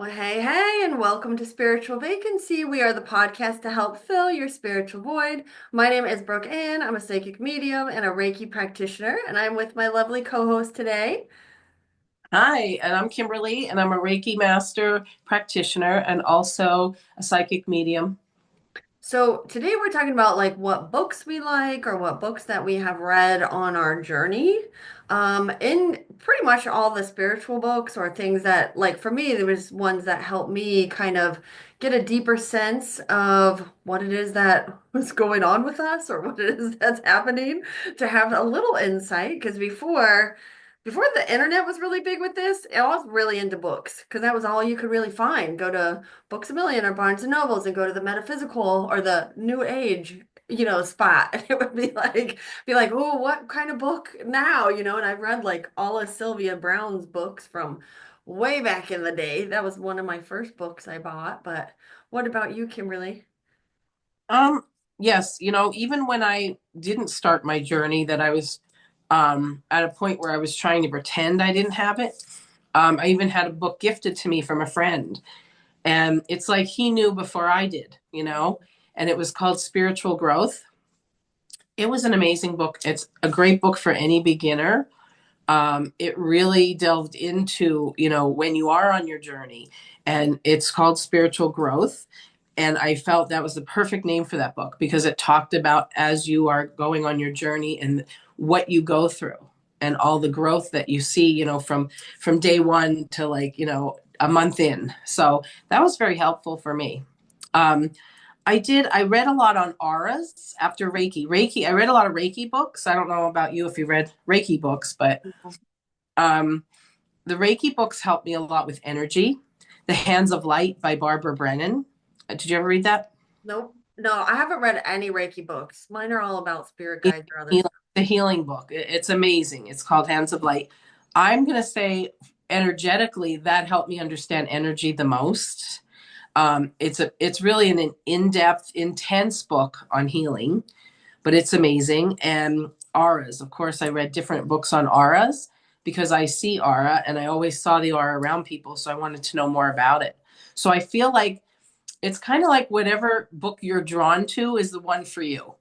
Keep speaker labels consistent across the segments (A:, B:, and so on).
A: Well, hey, and welcome to Spiritual Vacancy. We are the podcast to help fill your spiritual void. My name is Brooke Ann. I'm a psychic medium and a Reiki practitioner, and I'm with my lovely co-host today.
B: Hi, and I'm Kimberly, and I'm a Reiki master practitioner and also a psychic medium.
A: So today we're talking about like what books we like or what books that we have read on our journey. In pretty much all the spiritual books or things that like for me, there was ones that helped me kind of get a deeper sense of what it is that was going on with us or what it is that's happening to have a little insight. Because before the internet was really big with this, I was really into books because that was all you could really find. Go to Books a Million or Barnes and Nobles and go to the metaphysical or the new age, spot. And it would be like, oh, what kind of book now? And I've read like all of Sylvia Browne's books from way back in the day. That was one of my first books I bought. But what about you, Kimberly?
B: Um, yes, even when I didn't start my journey, that I was at a point where I was trying to pretend I didn't have it. I even had a book gifted to me from a friend, and it's like he knew before I did, and it was called Spiritual Growth. It was an amazing book. It's a great book for any beginner. It really delved into when you are on your journey, and it's called Spiritual Growth. And I felt that was the perfect name for that book because it talked about as you are going on your journey and what you go through and all the growth that you see, from day one to a month in. So that was very helpful for me. Um, I read a lot on auras after Reiki. I read a lot of Reiki books. I don't know about you if you read Reiki books, but um, the Reiki books helped me a lot with energy. The Hands of Light by Barbara Brennan. Did you ever read that?
A: Nope. No, I haven't read any Reiki books. Mine are all about spirit guides or other stuff.
B: The healing book. It's amazing. It's called Hands of Light. I'm going to say energetically that helped me understand energy the most. It's really an in-depth, intense book on healing, but it's amazing. And auras, of course, I read different books on auras because I see aura and I always saw the aura around people, so I wanted to know more about it. So I feel like it's kind of like whatever book you're drawn to is the one for you,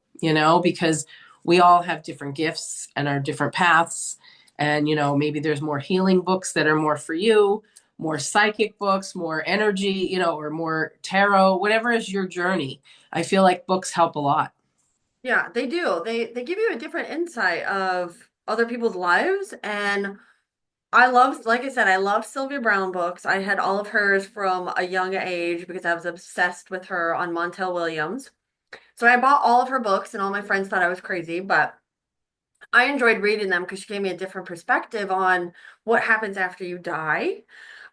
B: because we all have different gifts and our different paths. And maybe there's more healing books that are more for you, more psychic books, more energy, or more tarot, whatever is your journey. I feel like books help a lot.
A: Yeah, they do. They give you a different insight of other people's lives. And I love, like I said, I love Sylvia Browne books. I had all of hers from a young age because I was obsessed with her on Montel Williams. So I bought all of her books and all my friends thought I was crazy, but I enjoyed reading them because she gave me a different perspective on what happens after you die.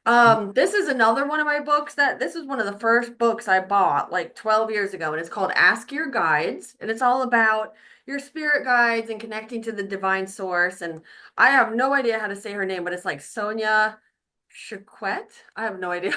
A: This is another one of my books that this is one of the first books I bought like 12 years ago, and it's called Ask Your Guides, and it's all about your spirit guides and connecting to the divine source. And I have no idea how to say her name, but it's like Sonia Chiquette. I have no idea.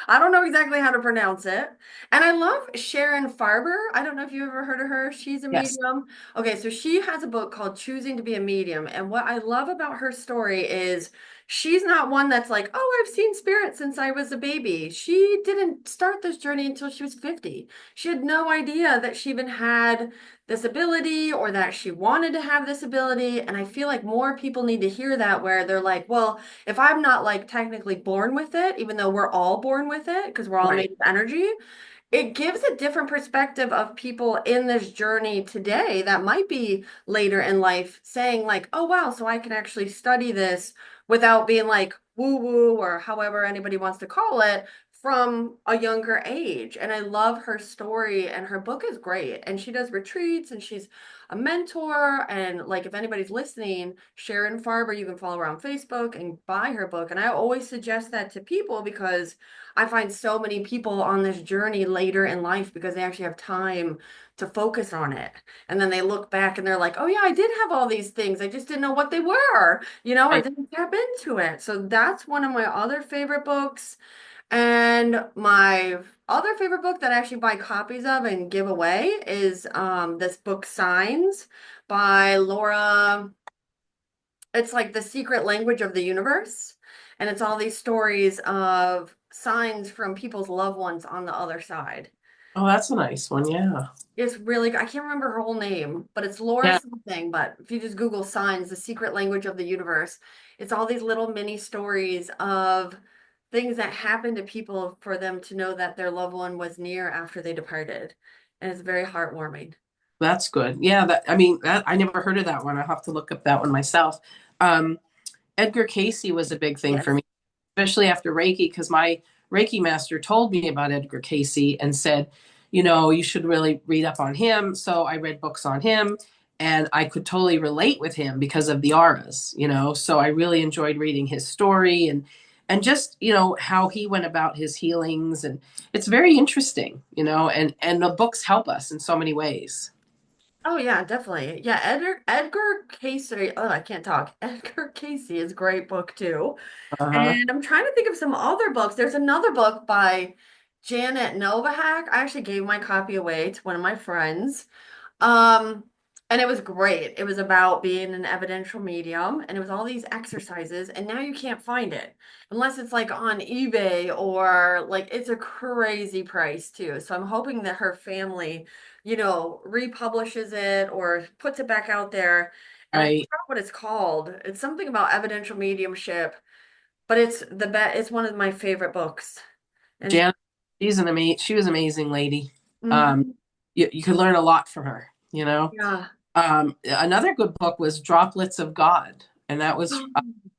A: I don't know exactly how to pronounce it. And I love Sharon Farber. I don't know if you ever heard of her. She's a
B: Yes.
A: medium. Okay, so she has a book called Choosing to be a Medium. And what I love about her story is she's not one that's like, oh, I've seen spirits since I was a baby. She didn't start this journey until she was 50. She had no idea that she even had this ability or that she wanted to have this ability. And I feel like more people need to hear that where they're like, well, if I'm not like technically born with it, even though we're all born with it because we're all
B: Right.
A: made of energy, it gives a different perspective of people in this journey today that might be later in life saying like, oh wow, so I can actually study this without being like woo woo or however anybody wants to call it from a younger age. And I love her story and her book is great. And she does retreats and she's a mentor. And like if anybody's listening, Sharon Farber, you can follow her on Facebook and buy her book. And I always suggest that to people because I find so many people on this journey later in life because they actually have time to focus on it. And then they look back and they're like, oh, yeah, I did have all these things. I just didn't know what they were, or
B: Right.
A: didn't tap into it. So that's one of my other favorite books. And my other favorite book that I actually buy copies of and give away is this book, Signs by Laura. It's like The Secret Language of the Universe. and it's all these stories of signs from people's loved ones on the other side.
B: Oh, that's a nice one. Yeah.
A: It's really, I can't remember her whole name, but it's Laura
B: Yeah.
A: something. But if you just Google signs, the secret language of the universe, it's all these little mini stories of things that happen to people for them to know that their loved one was near after they departed. And it's very heartwarming.
B: That's good. Yeah, that I mean that I never heard of that one. I'll have to look up that one myself. Um, Edgar Casey was a big thing for
A: Yes.
B: me, especially after Reiki, because my Reiki master told me about Edgar Casey and said, you should really read up on him. So I read books on him and I could totally relate with him because of the auras. So I really enjoyed reading his story and just, how he went about his healings, and it's very interesting, and the books help us in so many ways.
A: Oh yeah, definitely. Yeah, Edgar Casey. Oh, I can't talk. Edgar Casey is a great book too.
B: Uh-huh.
A: And I'm trying to think of some other books. There's another book by Janet Novak. I actually gave my copy away to one of my friends. Um, and it was great. It was about being an evidential medium, and it was all these exercises, and now you can't find it unless it's like on eBay or like it's a crazy price too. So I'm hoping that her family, republishes it or puts it back out there. And I
B: Right.
A: forgot what it's called. It's something about evidential mediumship, but it's one of my favorite books. And
B: Janet, she was an amazing lady. Um,
A: mhm,
B: you could learn a lot from her.
A: yeah.
B: Another good book was Droplets of God, and that was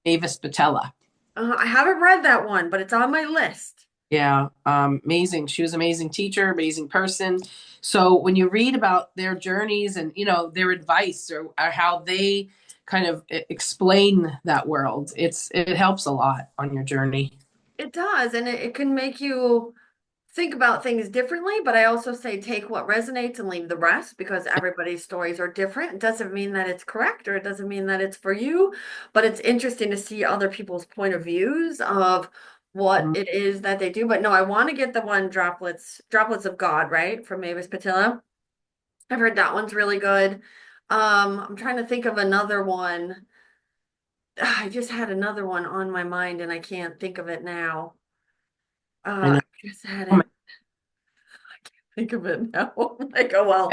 B: Mavis Patella.
A: I haven't read that one, but it's on my list.
B: Yeah, amazing. She was an amazing teacher, amazing person. So when you read about their journeys and their advice or how they kind of explain that world, it helps a lot on your journey.
A: It does, and it can make you think about things differently, but I also say take what resonates and leave the rest because everybody's stories are different. It doesn't mean that it's correct or it doesn't mean that it's for you, but it's interesting to see other people's point of views of what
B: Mhm.
A: it is that they do. But no, I want to get the one droplets of God, right? From Mavis Patilla. I've heard that one's really good. I'm trying to think of another one. I just had another one on my mind and I can't think of it now.
B: I know.
A: I just had it. Think of it now. Like, oh well.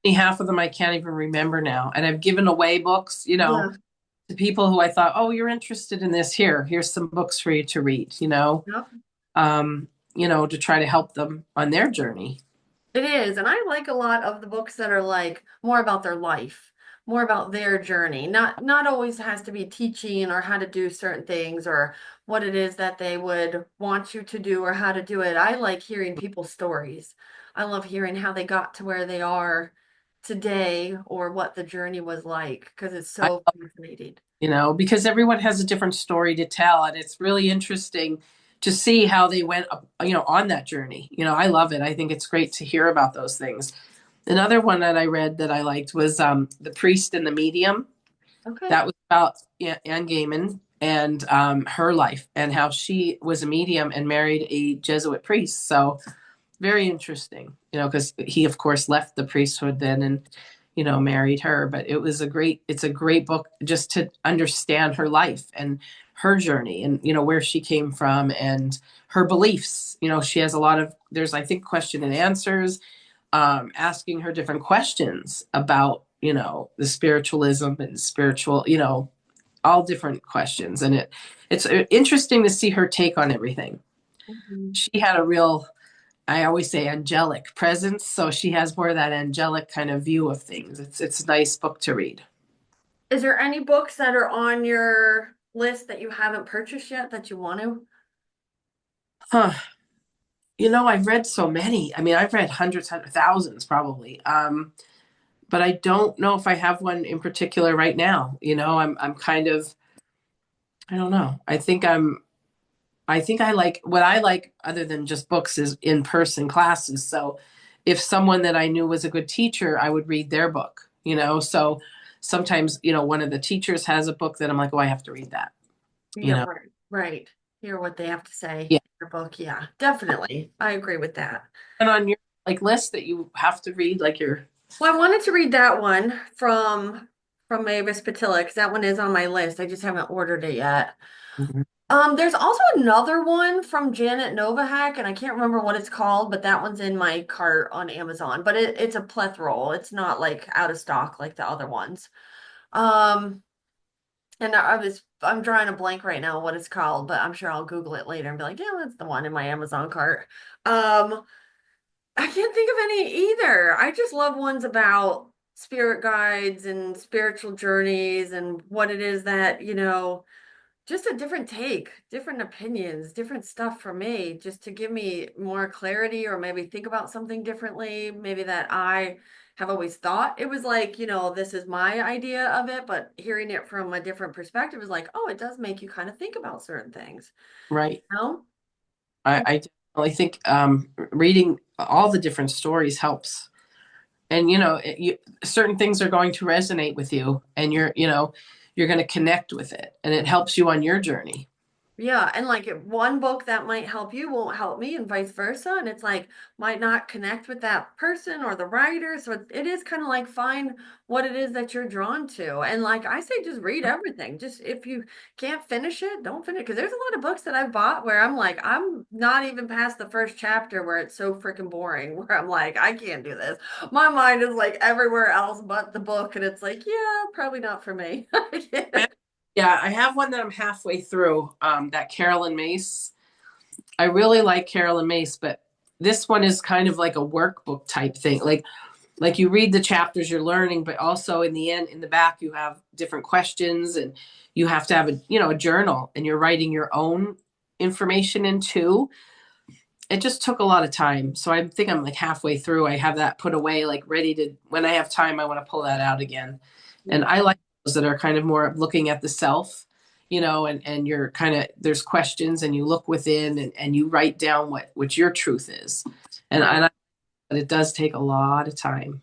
B: Half of them I can't even remember now. And I've given away books,
A: Yeah.
B: to people who I thought, oh, you're interested in this. Here's some books for you to read,
A: Yep.
B: um, to try to help them on their journey.
A: It is. And I like a lot of the books that are like more about their life, more about their journey. Not always has to be teaching or how to do certain things or what it is that they would want you to do or how to do it. I like hearing people's stories. I love hearing how they got to where they are today or what the journey was like because it's
B: I,
A: so fascinating.
B: because everyone has a different story to tell, and it's really interesting to see how they went on that journey. I love it. I think it's great to hear about those things. Another one that I read that I liked was The Priest and the Medium.
A: Okay.
B: That was about Anne Gaiman and her life and how she was a medium and married a Jesuit priest. So very interesting, because he, of course, left the priesthood then and married her. But it's a great book just to understand her life and her journey and where she came from and her beliefs. She has a lot of, there's, I think, question and answers, asking her different questions about, the spiritualism and spiritual, all different questions. And it's interesting to see her take on everything.
A: Mhm.
B: She had a real, I always say, angelic presence. So she has more of that angelic kind of view of things. It's a nice book to read.
A: Is there any books that are on your list that you haven't purchased yet that you want to?
B: Huh. I've read so many. I mean, I've read hundreds, thousands probably. But I don't know if I have one in particular right now. I'm kind of, I don't know. I think I like what I like other than just books is in-person classes. So if someone that I knew was a good teacher, I would read their book. So sometimes, one of the teachers has a book that I'm like, oh, I have to read that, you
A: Yeah,
B: know.
A: right, right. Hear what they have to say
B: Yeah.
A: in your book. Yeah, definitely. I agree with that.
B: And on your like list that you have to read, like your
A: Well, I wanted to read that one from Mavis Patilla because that one is on my list. I just haven't ordered it yet. There's also another one from Janet Novak, and I can't remember what it's called, but that one's in my cart on Amazon. But it's a plethora. It's not like out of stock like the other ones. Um, and I'm drawing a blank right now what it's called, but I'm sure I'll Google it later and be like, yeah, that's the one in my Amazon cart. Um, I can't think of any either. I just love ones about spirit guides and spiritual journeys and what it is that, just a different take, different opinions, different stuff for me, just to give me more clarity or maybe think about something differently, maybe that I have always thought it was like, this is my idea of it, but hearing it from a different perspective is like, oh, it does make you kind of think about certain things,
B: Right.
A: you know?
B: I definitely think reading all the different stories helps. And certain things are going to resonate with you, and you're going to connect with it, and it helps you on your journey.
A: Yeah, and like one book that might help you won't help me, and vice versa. And it's like might not connect with that person or the writer. So it is kind of like find what it is that you're drawn to. And like I say, just read everything. Just if you can't finish it, don't finish it. Because there's a lot of books that I've bought where I'm like, I'm not even past the first chapter where it's so freaking boring, where I'm like, I can't do this. My mind is like everywhere else but the book. And it's like, yeah, probably not for me.
B: Yeah, I have one that I'm halfway through, that Carolyn Mace. I really like Carolyn Mace, but this one is kind of like a workbook type thing. Like you read the chapters you're learning, but also in the end, in the back, you have different questions, and you have to have a journal, and you're writing your own information in too. It just took a lot of time. So I think I'm like halfway through. I have that put away, like ready to, when I have time, I want to pull that out again. And
A: Yeah.
B: I like those that are kind of more looking at the self, and you're kind of, there's questions, and you look within, and you write down what your truth is.
A: Right.
B: But it does take a lot of time.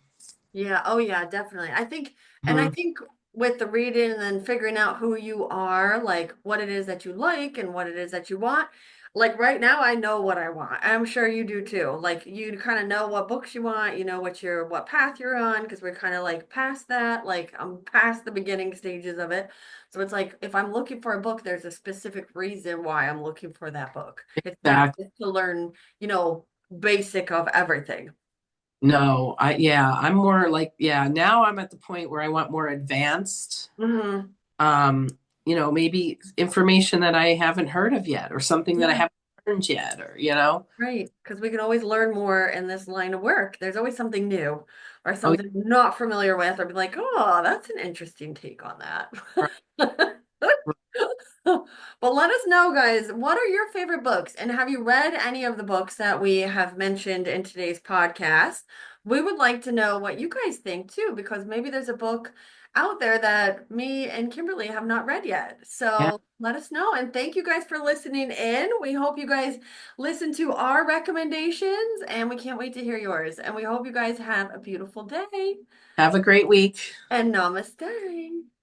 A: Yeah, oh yeah, definitely. I
B: Mhm.
A: think with the reading and then figuring out who you are, like what it is that you like and what it is that you want. Like right now, I know what I want. I'm sure you do too. Like you kind of know what books you want, you know what path you're on, because we're kind of like past that. Like I'm past the beginning stages of it. So it's like if I'm looking for a book, there's a specific reason why I'm looking for that book. It's not
B: Exactly.
A: just to learn, basic of everything.
B: No, yeah, I'm more like, yeah, now I'm at the point where I want more advanced,
A: Hmm.
B: um, maybe information that I haven't heard of yet, or something that I
A: Yeah.
B: haven't learned yet, or.
A: Right, because we can always learn more in this line of work. There's always something new or
B: Oh,
A: something we're not familiar with, or be like, oh, that's an interesting take on that.
B: yeah, right.
A: But let us know, guys, what are your favorite books? And have you read any of the books that we have mentioned in today's podcast? We would like to know what you guys think too, because maybe there's a book out there that me and Kimberly have not read yet.
B: Yeah,
A: So let us know. And thank you guys for listening in. We hope you guys listen to our recommendations, and we can't wait to hear yours. And we hope you guys have a beautiful day.
B: have a great week.
A: And namaste.